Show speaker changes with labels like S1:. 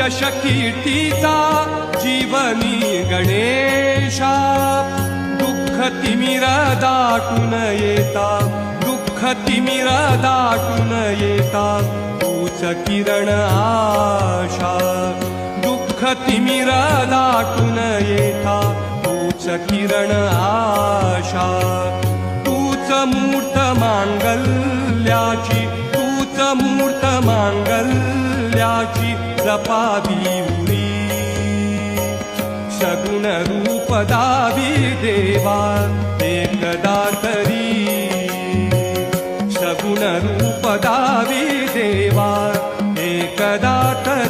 S1: यश कीर्तीचा जीवनी गणेशा, दुःख तिमिर दाटून येता, दुःख तिमिर दाटून येता, तूच किरण आशा, दुःख तिमिर दाटून येता, तूच किरण आशा, तूच मूर्त मांगल्याची, तूच मूर्त मांगल्याची जपावी उरी, सगुण रूप दावी देवा एकदा तरी, सगुण रूप दावी देवा एकदा तरी.